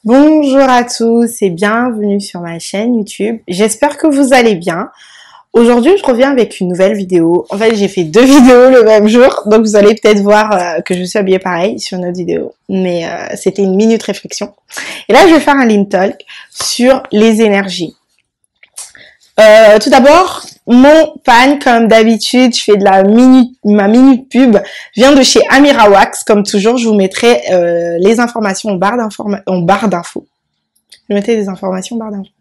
Bonjour à tous et bienvenue sur ma chaîne YouTube. J'espère que vous allez bien. Aujourd'hui, je reviens avec une nouvelle vidéo. En fait, j'ai fait deux vidéos le même jour, donc vous allez peut-être voir que je suis habillée pareil sur une autre vidéo. Mais c'était une minute réflexion. Et là, je vais faire un lean talk sur les énergies. Tout d'abord, mon pan, comme d'habitude, je fais de ma minute pub, vient de chez Amira Wax. Comme toujours, je vous mettrai les informations en barre d'infos. Je mettrai des informations en barre d'infos.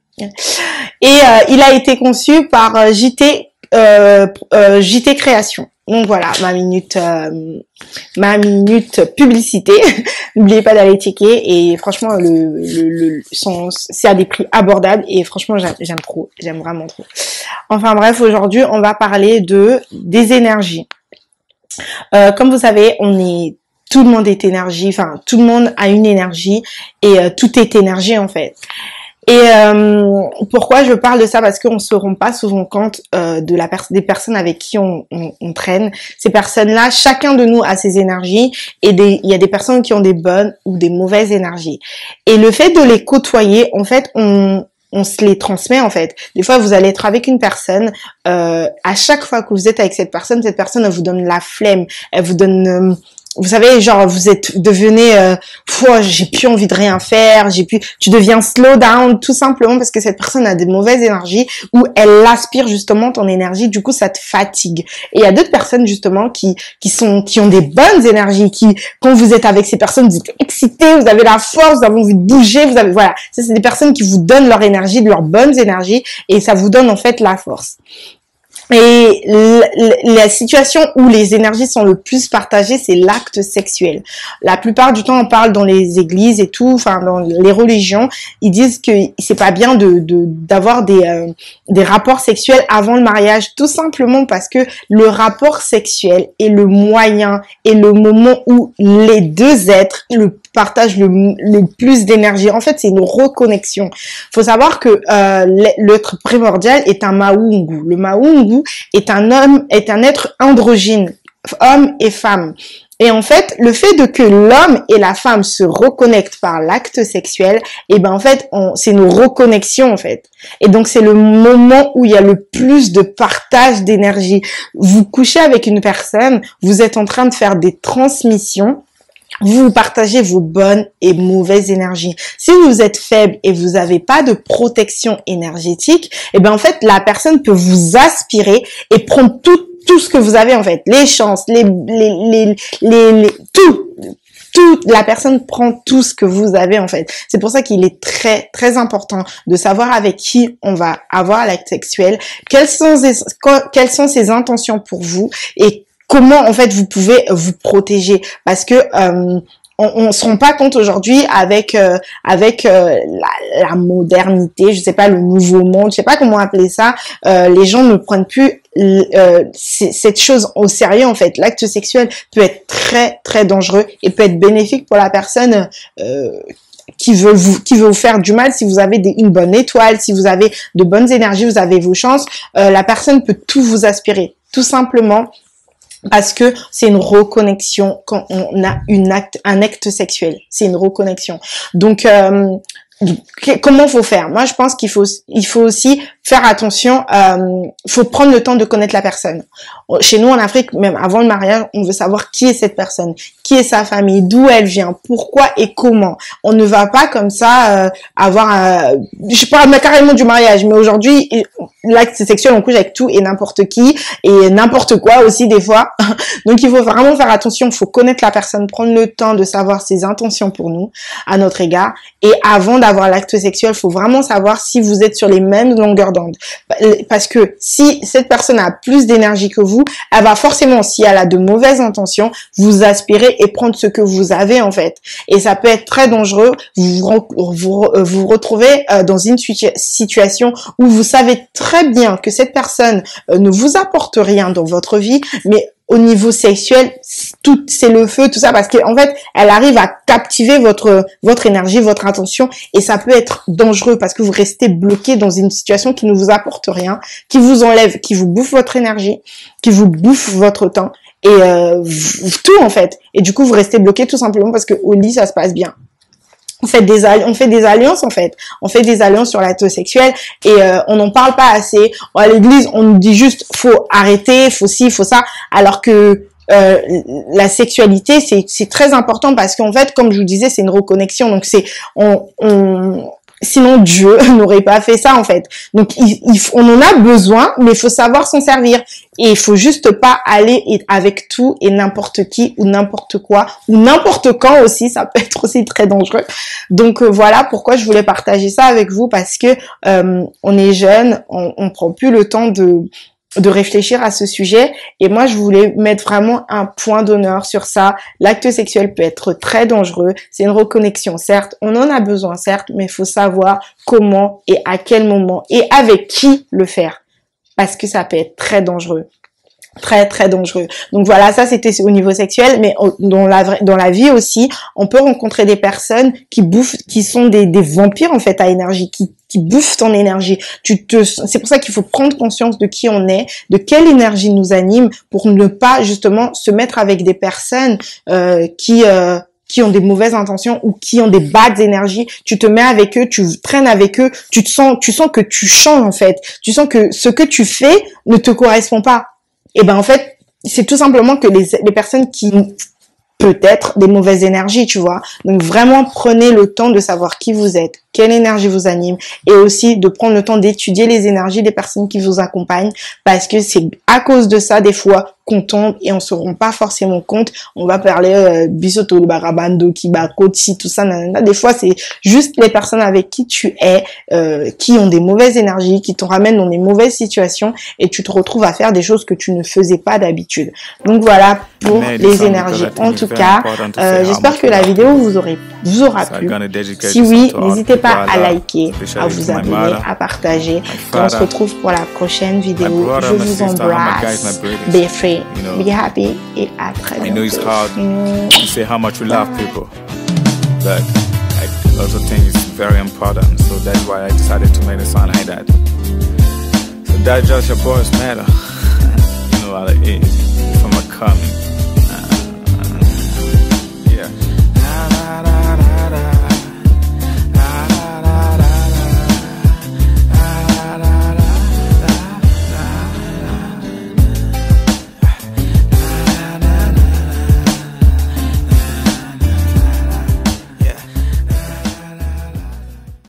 Et il a été conçu par JT Création. Donc voilà, ma minute publicité. N'oubliez pas d'aller checker. Et franchement, c'est à des prix abordables. Et franchement, j'aime trop. J'aime vraiment trop. Enfin bref, aujourd'hui, on va parler des énergies. Comme vous savez, tout le monde est énergie. Enfin, tout le monde a une énergie. Et tout est énergie, en fait. Et pourquoi je parle de ça? Parce qu'on se rend pas souvent compte des personnes avec qui on traîne. Ces personnes-là, chacun de nous a ses énergies et il y a des personnes qui ont des bonnes ou des mauvaises énergies. Et le fait de les côtoyer, en fait, on se les transmet en fait. Des fois, vous allez être avec une personne. À chaque fois que vous êtes avec cette personne, elle vous donne la flemme. Elle vous donne vous savez, genre, vous devenez, j'ai plus envie de rien faire, tu deviens slow down, tout simplement parce que cette personne a des mauvaises énergies ou elle aspire justement ton énergie, du coup, ça te fatigue. Et il y a d'autres personnes, justement, qui ont des bonnes énergies, quand vous êtes avec ces personnes, vous êtes excités, vous avez la force, vous avez envie de bouger, voilà. Ça, c'est des personnes qui vous donnent leur énergie, de leurs bonnes énergies, et ça vous donne, en fait, la force. Et la situation où les énergies sont le plus partagées, c'est l'acte sexuel. La plupart du temps, on parle dans les églises et tout, enfin dans les religions, ils disent que c'est pas bien d'avoir des rapports sexuels avant le mariage, tout simplement parce que le rapport sexuel est le moyen et le moment où les deux êtres partagent le plus d'énergie. En fait, c'est une reconnexion. Faut savoir que l'être primordial est un Mahungu. Le Mahungu est un être androgyne, homme et femme. Et en fait, le fait que l'homme et la femme se reconnectent par l'acte sexuel, et ben en fait, c'est une reconnexion en fait. Et donc c'est le moment où il y a le plus de partage d'énergie. Vous couchez avec une personne, vous êtes en train de faire des transmissions. Vous partagez vos bonnes et mauvaises énergies. Si vous êtes faible et vous n'avez pas de protection énergétique, et ben en fait la personne peut vous aspirer et prendre tout ce que vous avez en fait, les chances, tout, la personne prend tout ce que vous avez en fait. C'est pour ça qu'il est très très important de savoir avec qui on va avoir l'acte sexuel, quelles sont ses intentions pour vous et comment en fait vous pouvez vous protéger, parce que on se rend pas compte aujourd'hui avec la modernité, je sais pas, le nouveau monde, je sais pas comment appeler ça, les gens ne prennent plus cette chose au sérieux en fait. L'acte sexuel peut être très très dangereux et peut être bénéfique pour la personne qui veut vous faire du mal. Si vous avez une bonne étoile, si vous avez de bonnes énergies, vous avez vos chances, la personne peut tout vous aspirer, tout simplement. Parce que c'est une reconnexion quand on a un acte sexuel. C'est une reconnexion. Donc, comment faut faire? Moi, je pense qu'il faut aussi faire attention. Faut prendre le temps de connaître la personne. Chez nous en Afrique, même avant le mariage, on veut savoir qui est cette personne, qui est sa famille, d'où elle vient, pourquoi et comment. On ne va pas comme ça je parle carrément du mariage, mais aujourd'hui, l'acte sexuel, on couche avec tout et n'importe qui et n'importe quoi aussi des fois. Donc il faut vraiment faire attention. Il faut connaître la personne, prendre le temps de savoir ses intentions pour nous, à notre égard. Et avant d'avoir l'acte sexuel, il faut vraiment savoir si vous êtes sur les mêmes longueurs d'onde. Parce que si cette personne a plus d'énergie que vous, elle va forcément, si elle a de mauvaises intentions, vous aspirer et prendre ce que vous avez en fait. Et ça peut être très dangereux. Vous retrouvez dans une situation où vous savez très bien que cette personne ne vous apporte rien dans votre vie, mais au niveau sexuel, c'est le feu, tout ça, parce qu'en fait, elle arrive à captiver votre énergie, votre attention, et ça peut être dangereux parce que vous restez bloqué dans une situation qui ne vous apporte rien, qui vous enlève, qui vous bouffe votre énergie, qui vous bouffe votre temps, et tout en fait. Et du coup, vous restez bloqué tout simplement parce que au lit, ça se passe bien. on fait des alliances en fait. On fait des alliances sur l'acte sexuel et on n'en parle pas assez. À l'église, on nous dit juste faut arrêter, faut ci, faut ça, alors que la sexualité c'est très important parce qu'en fait, comme je vous disais, c'est une reconnexion. Donc sinon Dieu n'aurait pas fait ça en fait. Donc on en a besoin, mais il faut savoir s'en servir. Et il faut juste pas aller avec tout et n'importe qui ou n'importe quoi ou n'importe quand aussi, ça peut être aussi très dangereux. Donc voilà pourquoi je voulais partager ça avec vous, parce que on est jeune, on prend plus le temps de réfléchir à ce sujet, et moi je voulais mettre vraiment un point d'honneur sur ça. L'acte sexuel peut être très dangereux, c'est une reconnexion certes, on en a besoin certes, mais il faut savoir comment et à quel moment et avec qui le faire, parce que ça peut être très dangereux. Très très dangereux. Donc voilà, ça c'était au niveau sexuel, mais dans la vie aussi, on peut rencontrer des personnes qui sont des vampires en fait à énergie, qui bouffent ton énergie. C'est pour ça qu'il faut prendre conscience de qui on est, de quelle énergie nous anime, pour ne pas justement se mettre avec des personnes qui ont des mauvaises intentions ou qui ont des bad énergies. Tu te mets avec eux, tu traînes avec eux, tu sens que tu changes en fait. Tu sens que ce que tu fais ne te correspond pas. Et ben en fait, c'est tout simplement que les personnes qui peut-être des mauvaises énergies, tu vois. Donc vraiment prenez le temps de savoir qui vous êtes, quelle énergie vous anime, et aussi de prendre le temps d'étudier les énergies des personnes qui vous accompagnent, parce que c'est à cause de ça des fois qu'on tombe et on se rend pas forcément compte. On va parler bisoto, le barabando, kibako, si tout ça, nanana. Des fois c'est juste les personnes avec qui tu es, qui ont des mauvaises énergies, qui te ramènent dans des mauvaises situations, et tu te retrouves à faire des choses que tu ne faisais pas d'habitude. Donc voilà pour les énergies. En tout cas, j'espère que la vidéo vous aura plu. Si oui, n'hésitez pas à liker, à vous abonner, à partager. Et on se retrouve pour la prochaine vidéo. Je vous embrasse. Be free, be happy, et à très bientôt. I know it's hard to say how much we love people, but I also think it's very important. So that's why I decided to make a song like that. So that's just your boy's matter. You know how it is from a coming. Yeah.